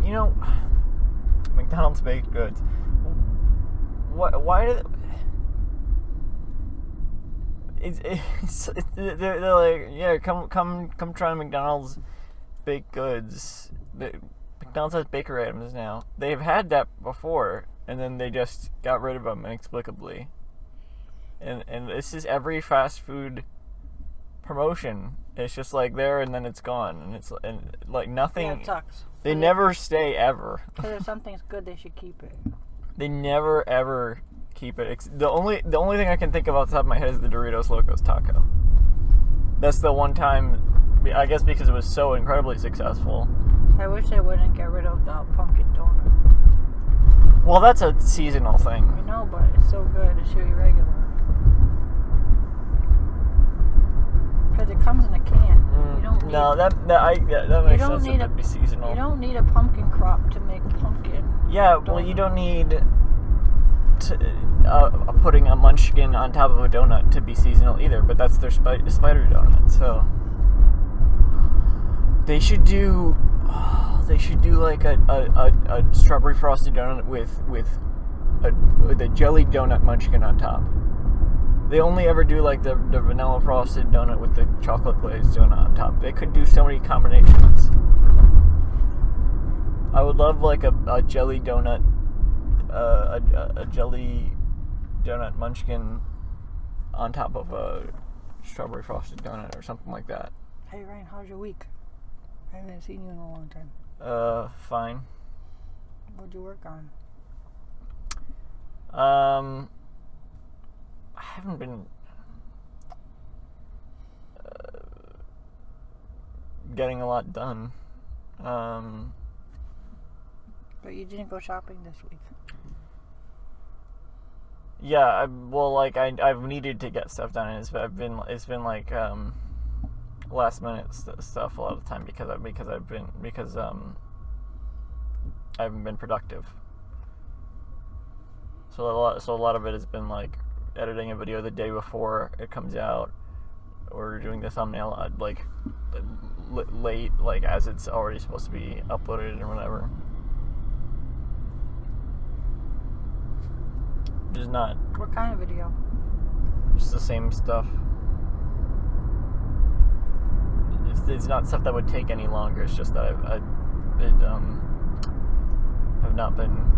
you know, McDonald's baked goods. Why do they're like, yeah, come try McDonald's baked goods. McDonald's has bakery items now. They've had that before, and then they just got rid of them inexplicably. And this is every fast food promotion. It's just like there and then it's gone, and like nothing. Yeah, it sucks. They never stay ever. Because if something's good, they should keep it. They never ever keep it. The only thing I can think of off the top of my head is the Doritos Locos Taco. That's the one time, I guess, because it was so incredibly successful. I wish they wouldn't get rid of the pumpkin donut. Well, that's a seasonal thing. I know, but it's so good. It should be regular. Because it comes in a can. You don't need, no, that makes sense. That would be seasonal. You don't need a pumpkin crop to make pumpkin. Yeah, donut. well, you don't need putting a munchkin on top of a donut to be seasonal either. But that's their spider donut. So they should do like a strawberry frosted donut with a jelly donut munchkin on top. They only ever do like the vanilla frosted donut with the chocolate glazed donut on top. They could do so many combinations. I would love like a jelly donut, a jelly donut munchkin on top of a strawberry frosted donut or something like that. Hey Ryan, how's your week? I haven't seen you in a long time. Fine. What'd you work on? I haven't been getting a lot done. But you didn't go shopping this week. Yeah, I've needed to get stuff done. It's been like last minute stuff a lot of the time because I haven't been productive. So a lot of it has been like editing a video the day before it comes out, or doing the thumbnail like late, like as it's already supposed to be uploaded or whatever. Just not. What kind of video? Just the same stuff. It's not stuff that would take any longer. It's just that I've not been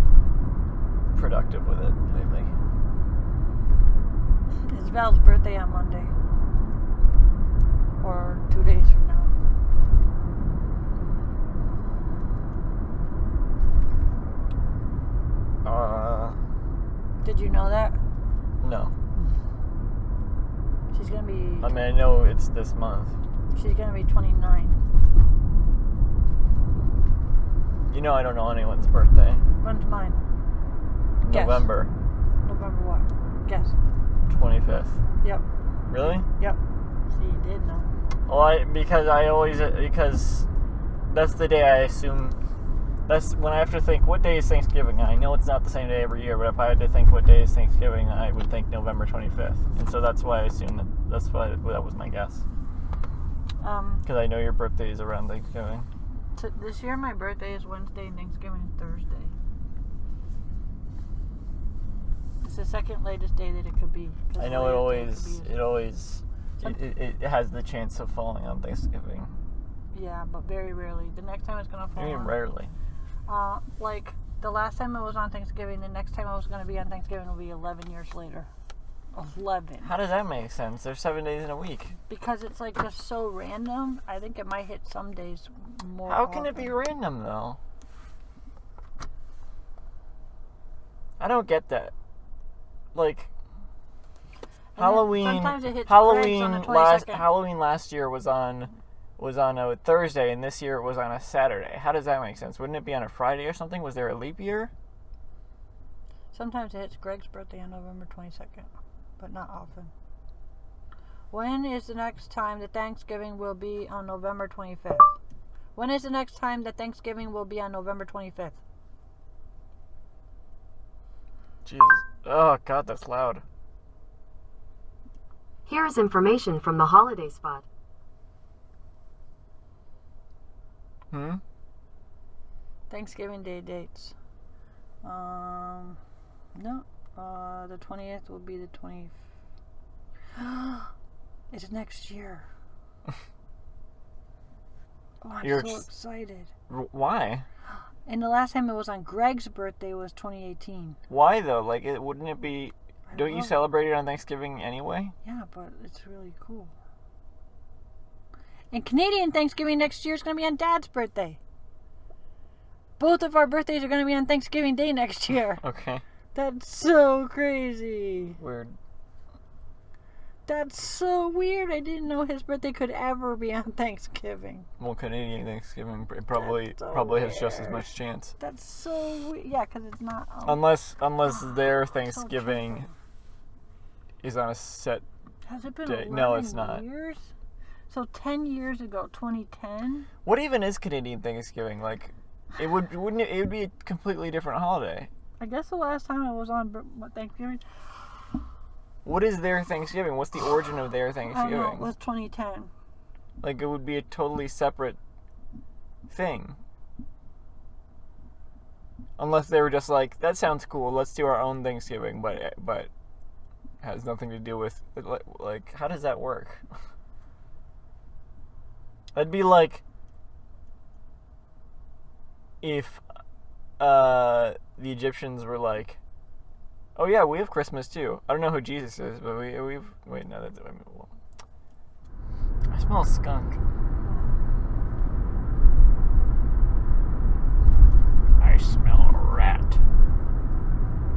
productive with it lately. It's Val's birthday on Monday. Or 2 days from now. Did you know that? No. She's gonna be... I mean, I know it's this month. She's gonna be 29. You know I don't know anyone's birthday. When's mine? November. Guess. November what? Guess. 25th. Yep. Really? Yep. See, you did know. Well, because that's the day I assume. That's when I have to think, what day is Thanksgiving? I know it's not the same day every year, but if I had to think what day is Thanksgiving, I would think November 25th. And so that's why I assumed that was my guess. Because I know your birthday is around Thanksgiving. This year my birthday is Wednesday and Thanksgiving is Thursday. It's the second latest day that it could be. I know it has the chance of falling on Thanksgiving. Yeah, but very rarely. The next time it's gonna fall. I mean, rarely. Like the last time it was on Thanksgiving, the next time it was gonna be on Thanksgiving will be 11 years later. 11. How does that make sense? There's 7 days in a week. Because it's like just so random. I think it might hit some days more. How can it be random though? I don't get that. Like Halloween last year was on a Thursday, and this year it was on a Saturday. How does that make sense? Wouldn't it be on a Friday or something? Was there a leap year? Sometimes it hits Greg's birthday on November 22nd, but not often. When is the next time that Thanksgiving will be on November 25th? When is the next time that Thanksgiving will be on November 25th? Jesus. Oh, God, that's loud. Here is information from the holiday spot. Thanksgiving Day dates. No. The 20th will be the 20th. It's next year. Oh, I'm You're so excited. Why? And the last time it was on Greg's birthday was 2018. Why though? Like, wouldn't it be? Don't you love it. celebrate it on Thanksgiving anyway? Yeah, but it's really cool. And Canadian Thanksgiving next year is going to be on Dad's birthday. Both of our birthdays are going to be on Thanksgiving Day next year. Okay. That's so crazy. Weird. That's so weird. I didn't know his birthday could ever be on Thanksgiving. Well, Canadian Thanksgiving probably That's so probably has just as weird. much chance. That's so weird. Yeah, because it's not. Unless their so Thanksgiving tricky. is on a set. Has it been day. 11 No, it's not. years? So 10 years ago, 2010? What even is Canadian Thanksgiving? Like, it would be a completely different holiday. I guess the last time it was on Thanksgiving. What is their Thanksgiving? What's the origin of their I don't know. It Thanksgiving? was 2010. Like, it would be a totally separate thing. Unless they were just like, that sounds cool, let's do our own Thanksgiving, but has nothing to do with, like, how does that work? That'd be like if the Egyptians were like, oh yeah, we have Christmas too. I don't know who Jesus is, but we've wait, no, that's well, I smell a skunk. I smell a rat.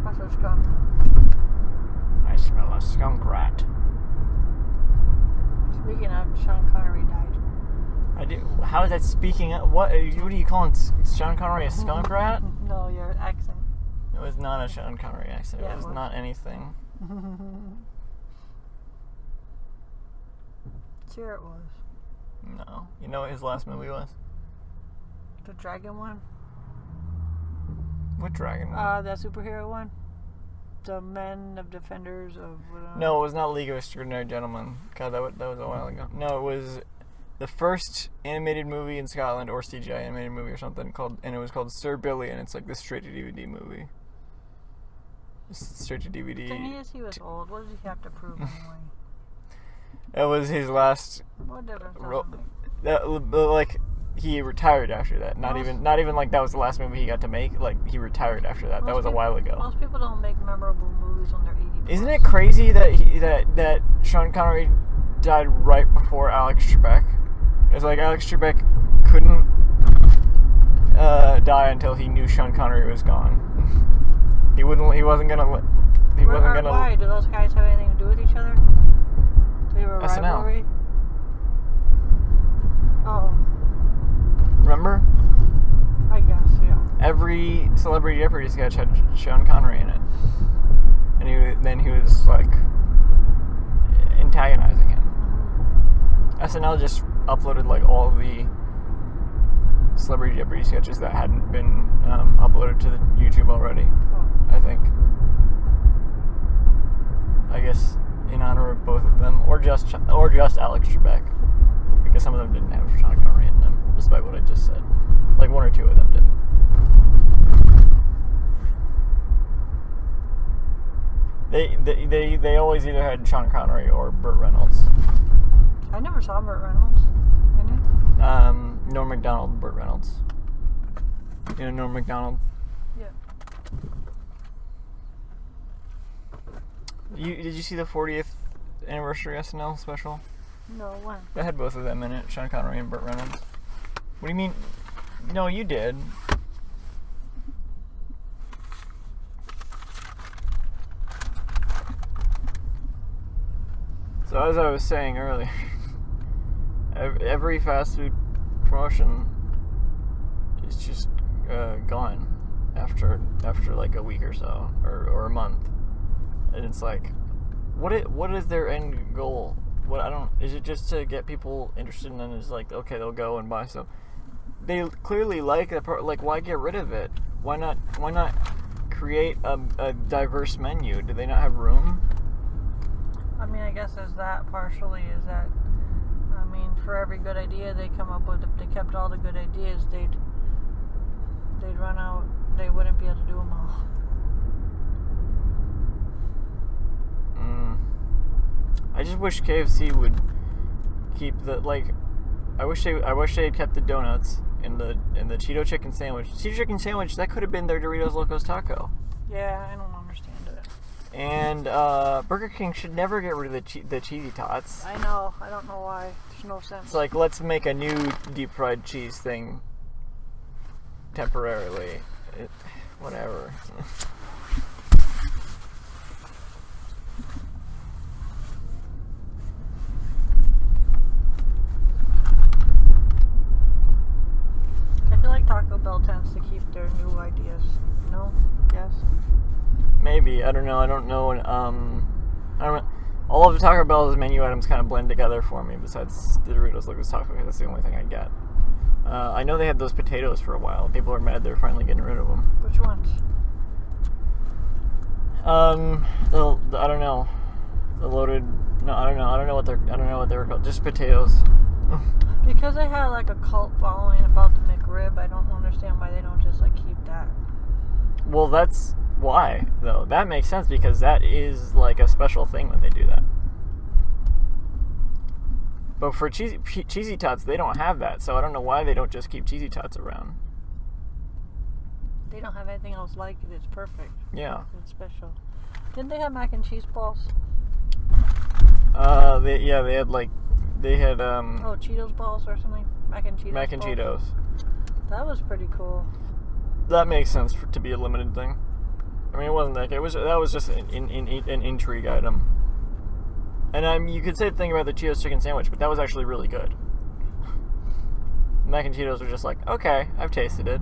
That's a skunk. I smell a skunk rat. Speaking of, Sean Connery died. I do. How is that speaking? What are you calling Sean Connery a skunk rat? No, your accent. It was not a Sean Connery accent. Yeah, It was not anything. Sure it was. No. You know what his last movie was? The dragon one? What dragon one? The superhero one? The Men of Defenders of... No, it was not League of Extraordinary Gentlemen. God, that was a while ago. No, it was the first animated movie in Scotland, or CGI animated movie or something, and it was called Sir Billy, and it's like this straight-to-DVD movie. Straight-to-DVD. The thing is, he was old. What did he have to prove anyway? That was his last... What difference does it make? Like, he retired after that. Not even like that was the last movie he got to make. Like, he retired after that. That was a while ago. Most people don't make memorable movies when they're 80. Isn't it crazy that that Sean Connery died right before Alex Trebek? It's like Alex Trebek couldn't die until he knew Sean Connery was gone. He wasn't gonna. Why? Do those guys have anything to do with each other? Do they have a SNL. rivalry? Oh, Remember? I guess, yeah. Every Celebrity Jeopardy sketch had Sean Connery in it, and then he was like antagonizing him. SNL just uploaded like all of the Celebrity Jeopardy sketches that hadn't been uploaded to the YouTube already. Oh. I think. I guess in honor of both of them, or just Alex Trebek, because some of them didn't have Sean Connery in them, despite what I just said. Like one or two of them didn't. They always either had Sean Connery or Burt Reynolds. I never saw Burt Reynolds in it. Norm Macdonald, Burt Reynolds. You know Norm Macdonald? Yeah. Did you see the 40th anniversary SNL special? No, when? That had both of them in it, Sean Connery and Burt Reynolds. What do you mean? No, you did. So as I was saying earlier, every fast food promotion is just gone after like a week or so, or a month, and it's like, what is their end goal? Is it just to get people interested, and then it's like, okay, they'll go and buy some. They clearly like that part. Like, why get rid of it? Why not create a diverse menu? Do they not have room? I mean, I guess there's that partially. Is that, I mean, for every good idea they come up with, if they kept all the good ideas, they'd they'd run out. They wouldn't be able to do them all. I just wish KFC would keep the I wish they had kept the donuts in the Cheeto chicken sandwich. Cheeto chicken sandwich, that could have been their Doritos Locos Taco. Yeah, I don't understand it. And Burger King should never get rid of the cheesy tots. I know. I don't know why. There's no sense. It's like, let's make a new deep fried cheese thing temporarily. Whatever. I feel like Taco Bell tends to keep their new ideas. No? Yes? Maybe. I don't know. I don't know. I don't. All of the Taco Bell's menu items kind of blend together for me. Besides the Doritos Locos Taco, that's the only thing I get. I know they had those potatoes for a while. People are mad they're finally getting rid of them. Which ones? I don't know. The loaded. No, I don't know. I don't know what they were called. Just potatoes. Because they had like a cult following about the McRib, I don't understand why they don't just like keep that. Well, that's why, though. That makes sense because that is like a special thing when they do that. But for cheesy tots, they don't have that, so I don't know why they don't just keep cheesy tots around. They don't have anything else like it. It's perfect. Yeah. It's special. Didn't they have mac and cheese balls? They had Oh, Cheetos balls or something? Mac and Cheetos mac and balls? Cheetos. That was pretty cool. That makes sense to be a limited thing. I mean, it wasn't that. That was just an intrigue item. And you could say the thing about the Cheetos chicken sandwich, but that was actually really good. Mac and Cheetos were just like, okay, I've tasted it.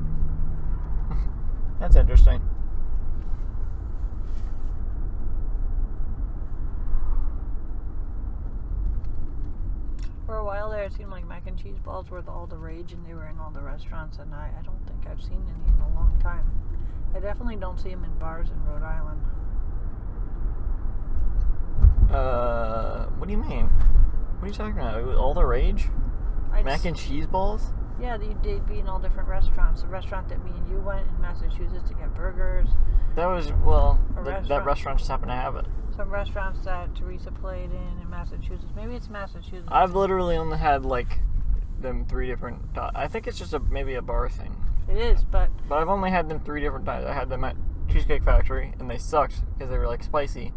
That's interesting. For a while there, it seemed like mac and cheese balls were all the rage, and they were in all the restaurants, and I don't think I've seen any in a long time. I definitely don't see them in bars in Rhode Island. What do you mean? What are you talking about? It was all the rage? Mac and cheese balls? Yeah, they'd be in all different restaurants. The restaurant that me and you went in Massachusetts to get burgers. That was, that restaurant just happened to have it. Some restaurants that Teresa played in Massachusetts. Maybe it's Massachusetts. I've literally only had, them 3 different... I think it's just maybe a bar thing. It is, but... But I've only had them 3 different times. I had them at Cheesecake Factory, and they sucked because they were, spicy.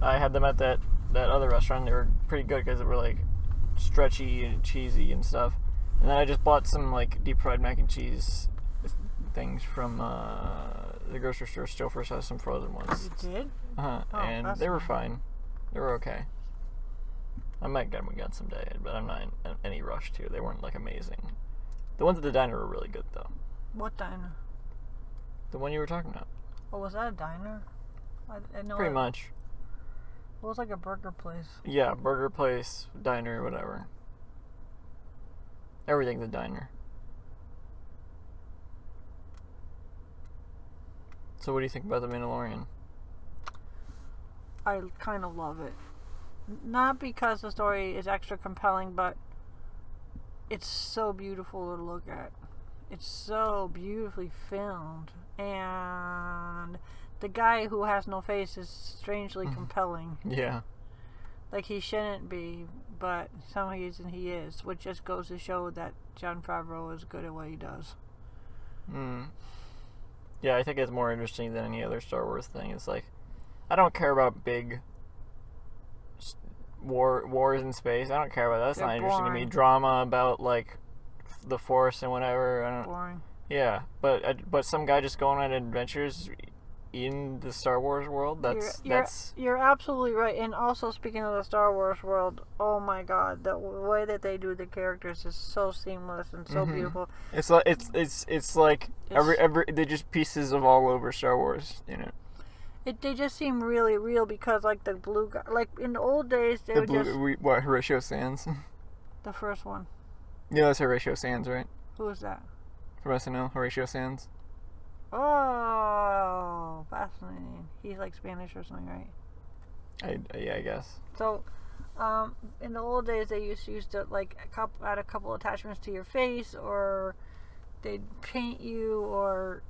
I had them at that other restaurant. They were pretty good because they were, stretchy and cheesy and stuff. And then I just bought some, deep fried mac and cheese things from the grocery store. Stouffer's has some frozen ones. You did? Uh-huh. Oh, and they were fine. They were okay. I might get them again someday, but I'm not in any rush to. They weren't, amazing. The ones at the diner were really good, though. What diner? The one you were talking about. Oh, was that a diner? I know. Pretty much. It was like a burger place. Yeah, burger place, diner, whatever. Everything's a diner. So what do you think about the Mandalorian? I kind of love it. Not because the story is extra compelling, but it's so beautiful to look at. It's so beautifully filmed. And the guy who has no face is strangely compelling. Yeah. He shouldn't be, but some reason he is, which just goes to show that Jon Favreau is good at what he does. Yeah, I think it's more interesting than any other Star Wars thing. It's I don't care about big wars in space. I don't care about that. That's They're not interesting to me. boring. Drama about the Force and whatever. I don't. Boring. Yeah, but some guy just going on adventures in the Star Wars world. You're absolutely right. And also, speaking of the Star Wars world, oh my God, the way that they do the characters is so seamless and so beautiful. It's like every they're just pieces of all over Star Wars, They just seem really real because the blue guy, in the old days they would just what Horatio Sands? the first one. Yeah, that's Horatio Sands, right? Who was that? From SNL, Horatio Sands. Oh, fascinating. He's Spanish or something, right? Yeah, I guess. So, in the old days, they used to add a couple attachments to your face, or they'd paint you or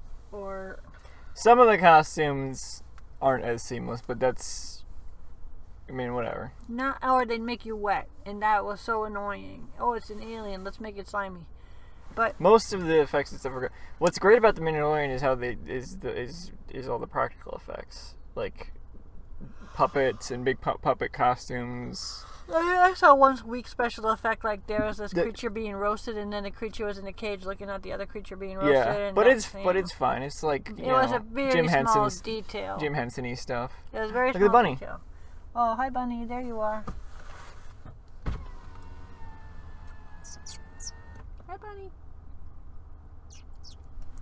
Some of the costumes aren't as seamless, but that's, I mean, whatever. not, or they'd make you wet, and that was so annoying. Oh, it's an alien. Let's make it slimy. But Most of the effects and stuff are good. What's great about the Mandalorian is how they is all the practical effects, like puppets and big puppet costumes. I saw one week special effect, like there was this creature being roasted, and then the creature was in a cage looking at the other creature being roasted. Yeah, and but that's, it's fine. It's like it was a very Jim small Henson's detail. Jim Henson-y stuff. It was very Look small at the bunny. detail. Oh, hi bunny, there you are. Hi bunny.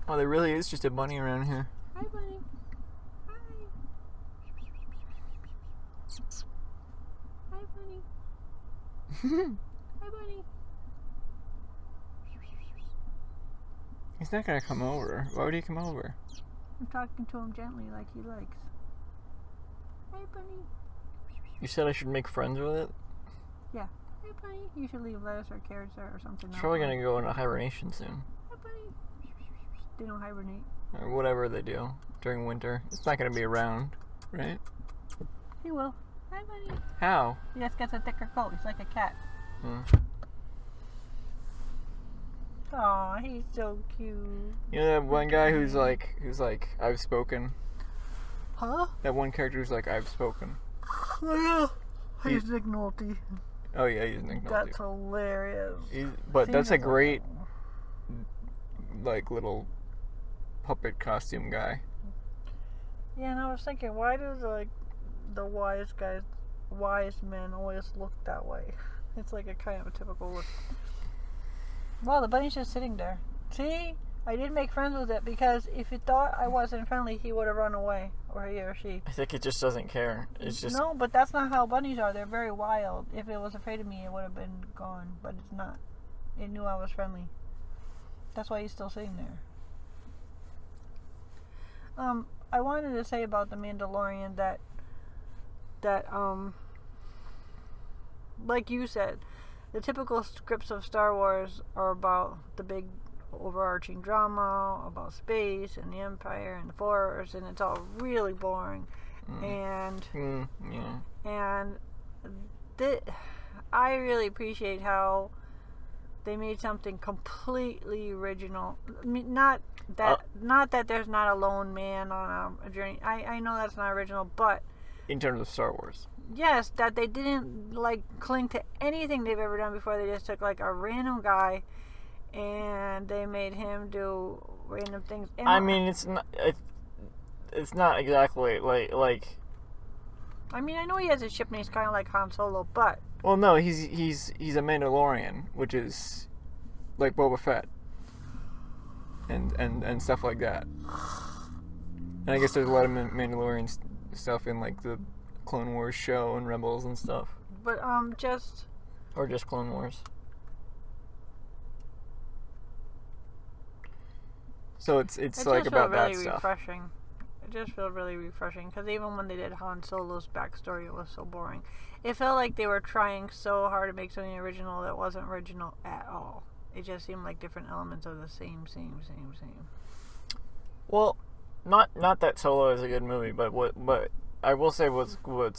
Oh, there really is just a bunny around here. Hi bunny. Hi. Hi bunny. Hi bunny. He's not gonna come over. Why would he come over? I'm talking to him gently like he likes. Hi bunny. You said I should make friends with it? Yeah. Hi bunny. You should leave lettuce or carrots there or something. It's probably gonna go into hibernation soon. Hi bunny. They don't hibernate. Or whatever they do during winter. It's not gonna be around, right? He will. Hi bunny. How? He just gets a thicker coat. He's like a cat. Hmm. Aw, he's so cute. You know that one guy who's like, I've spoken? Huh? That one character who's like, I've spoken. Oh yeah. He's Nick Nolte. Oh yeah, he's Nick Nolte. That's hilarious. But that's a Seems like- great, like, little puppet costume guy. Yeah, and I was thinking, why do the wise men always look that way? It's like a kind of a typical look. Well, the bunny's just sitting there. See? I did make friends with it because if it thought I wasn't friendly, he would have run away. Or he or she. I think it just doesn't care. It's just... No, but that's not how bunnies are. They're very wild. If it was afraid of me, it would have been gone. But it's not. It knew I was friendly. That's why he's still sitting there. I wanted to say about the Mandalorian that like you said, the typical scripts of Star Wars are about the big overarching drama about space and the Empire and the Force, and it's all really boring. And I really appreciate how they made something completely original. I mean, not that there's not a lone man on a journey. I know that's not original, but in terms of Star Wars. Yes, that they didn't like cling to anything they've ever done before. They just took like a random guy and they made him do random things. And I mean, it's not exactly like. I mean, I know he has a ship and he's kind of like Han Solo, but. Well, no, he's a Mandalorian, which is like Boba Fett and stuff like that. And I guess there's a lot of Mandalorian stuff in like the Clone Wars show and Rebels and stuff. But just. Or just Clone Wars. So it's like about really that stuff. Refreshing. It just felt really refreshing because even when they did Han Solo's backstory, it was so boring. It felt like they were trying so hard to make something original that wasn't original at all. It just seemed like different elements of the same. Well, not that Solo is a good movie, but I will say what's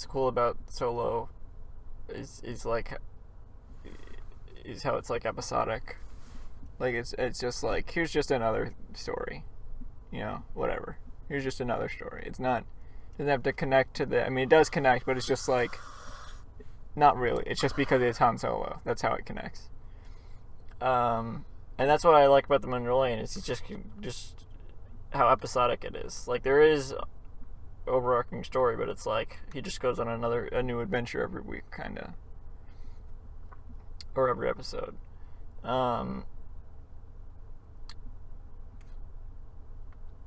cool about Solo is how it's like episodic. Like it's just like, here's just another story, whatever. Here's just another story. It doesn't have to connect to I mean, it does connect, but it's just like, not really. It's just because it's Han Solo. That's how it connects. And that's what I like about the Mandalorian. It's just how episodic it is. Like, there is overarching story, but it's like he just goes on a new adventure every week, kind of, or every episode.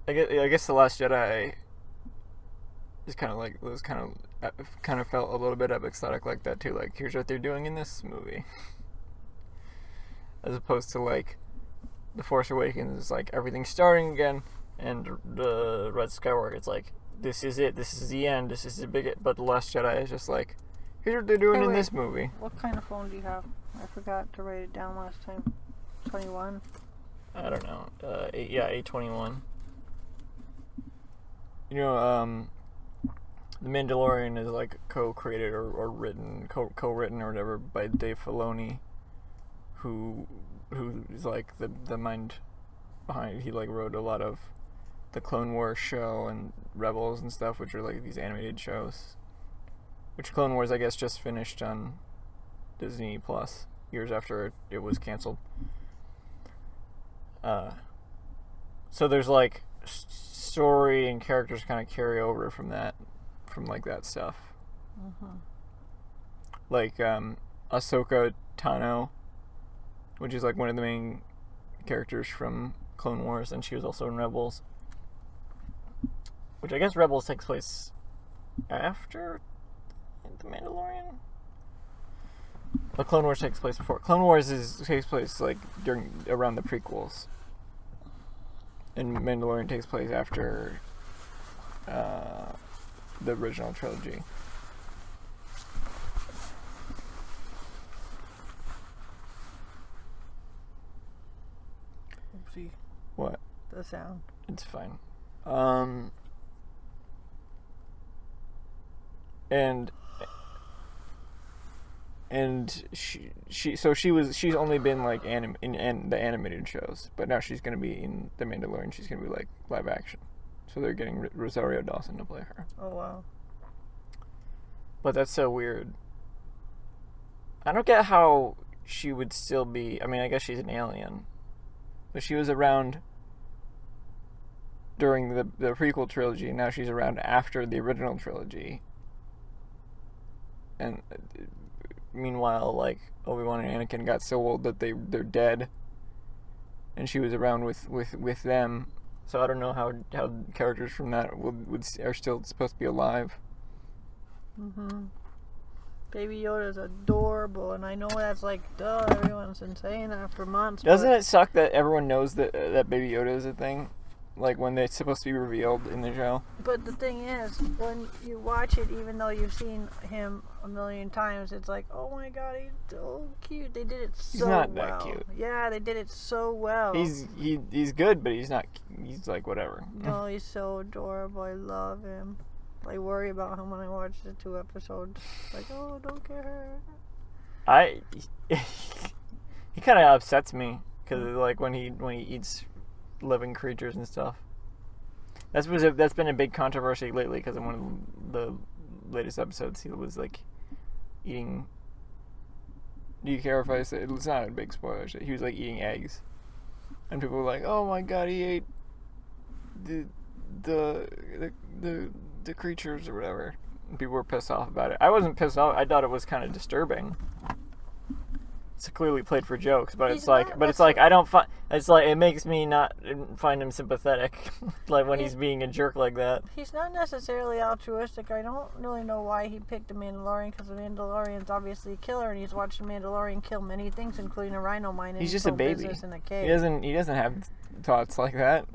I guess The Last Jedi is kind of felt a little bit episodic like that too. Like, here's what they're doing in this movie, as opposed to like The Force Awakens is like everything's starting again, and the Red Skywalker, it's like, this is it, this is the end, this is the big. But The Last Jedi is just like, here's what they're doing in this movie. What kind of phone do you have? I forgot to write it down last time. 21. I don't know. A21. You know, The Mandalorian is like co-created or written, co-written or whatever by Dave Filoni, who is like the mind behind. He like wrote a lot of the Clone Wars show and Rebels and stuff, which are like these animated shows. Which Clone Wars, I guess, just finished on Disney Plus years after it was canceled. So there's like story and characters kind of carry over from that stuff. Mm-hmm. Like Ahsoka Tano, which is like one of the main characters from Clone Wars, and she was also in Rebels. Which I guess Rebels takes place after The Mandalorian. But Clone Wars takes place before. Clone Wars takes place like around the prequels, and Mandalorian takes place after the original trilogy. Oopsie. What? The sound. It's fine. And she's only been like in the animated shows, but now she's gonna be in The Mandalorian. She's gonna be like live action, so they're getting Rosario Dawson to play her. Oh wow. But that's so weird. I don't get how she would still be. I mean, I guess she's an alien, but she was around during the prequel trilogy, and now she's around after the original trilogy. And meanwhile, like, Obi-Wan and Anakin got so old that they're dead, and she was around with them. So I don't know how characters from that are still supposed to be alive. Mm-hmm. Baby Yoda's adorable, and I know that's like, duh, everyone's been saying that for months. Doesn't it suck that everyone knows that Baby Yoda is a thing? Like, when it's supposed to be revealed in the show? But the thing is, when you watch it, even though you've seen him a million times, it's like, oh my god, he's so cute. They did it so well. He's not that cute. Yeah, they did it so well. He's good, but he's not. He's like whatever. No, he's so adorable. I love him. I worry about him when I watch the 2 episodes. Like, oh, don't get hurt. He kind of upsets me because like when he eats living creatures and stuff. That's been a big controversy lately because in one of the latest episodes he was like eating. Do you care if I say it's not a big spoiler? He was like eating eggs, and people were like, "Oh my god, he ate the creatures or whatever." And people were pissed off about it. I wasn't pissed off. I thought it was kind of disturbing. It's clearly played for jokes, but it's like I don't find it's like it makes me not find him sympathetic, like when he's being a jerk like that. He's not necessarily altruistic. I don't really know why he picked the Mandalorian, because the Mandalorian's obviously a killer, and he's watched the Mandalorian kill many things, including a rhino mine. And he's just a baby. In a cave. He doesn't have thoughts like that.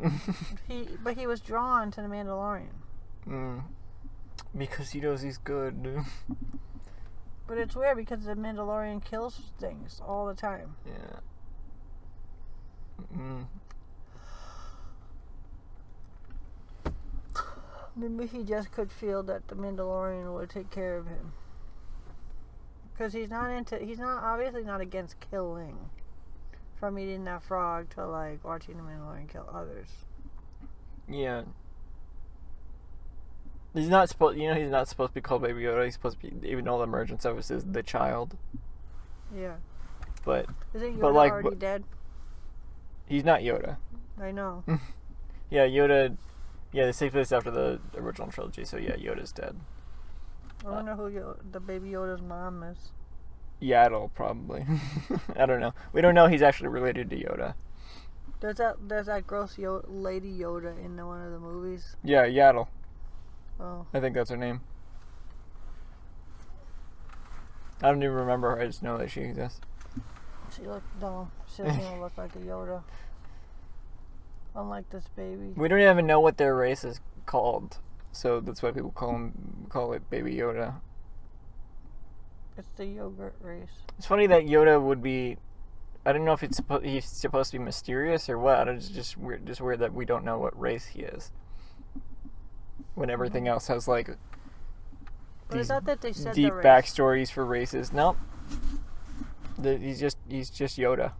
But he was drawn to the Mandalorian. Because he knows he's good. But it's weird because the Mandalorian kills things all the time. Yeah. Maybe he just could feel that the Mandalorian would take care of him. Because he's obviously not against killing. From eating that frog to like watching the Mandalorian kill others. Yeah. He's not supposed to be called Baby Yoda. He's supposed to be, even though the emergence of us is the child. Yeah. But isn't Yoda already dead? He's not Yoda. I know. Yeah, Yoda. Yeah, this takes place after the original trilogy, so yeah, Yoda's dead. I wonder who the Baby Yoda's mom is. Yaddle, probably. I don't know. We don't know he's actually related to Yoda. There's that gross Lady Yoda in one of the movies. Yeah, Yaddle. Oh. I think that's her name. I don't even remember her. I just know that she exists. She doesn't even look like a Yoda. Unlike this baby. We don't even know what their race is called, so that's why people call it Baby Yoda. It's the yogurt race. It's funny that Yoda would be I don't know if he's supposed to be mysterious or what. It's just weird that we don't know what race he is. When everything else has like But I these thought that they said deep the race. backstories for races. Nope. He's just Yoda.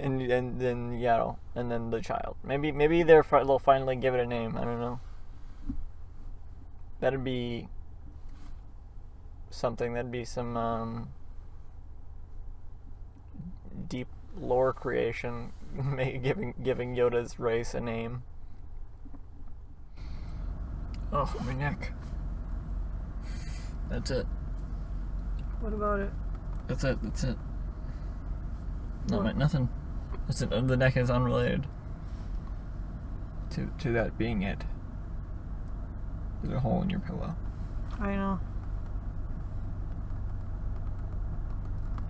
and then Yaddle, and then the child. Maybe they'll finally give it a name. I don't know. That'd be something. That'd be some deep lore creation, giving Yoda's race a name. Oh, my neck. That's it. What about it? That's it. No, What? nothing. That's it. The neck is unrelated to that being it. There's a hole in your pillow. I know.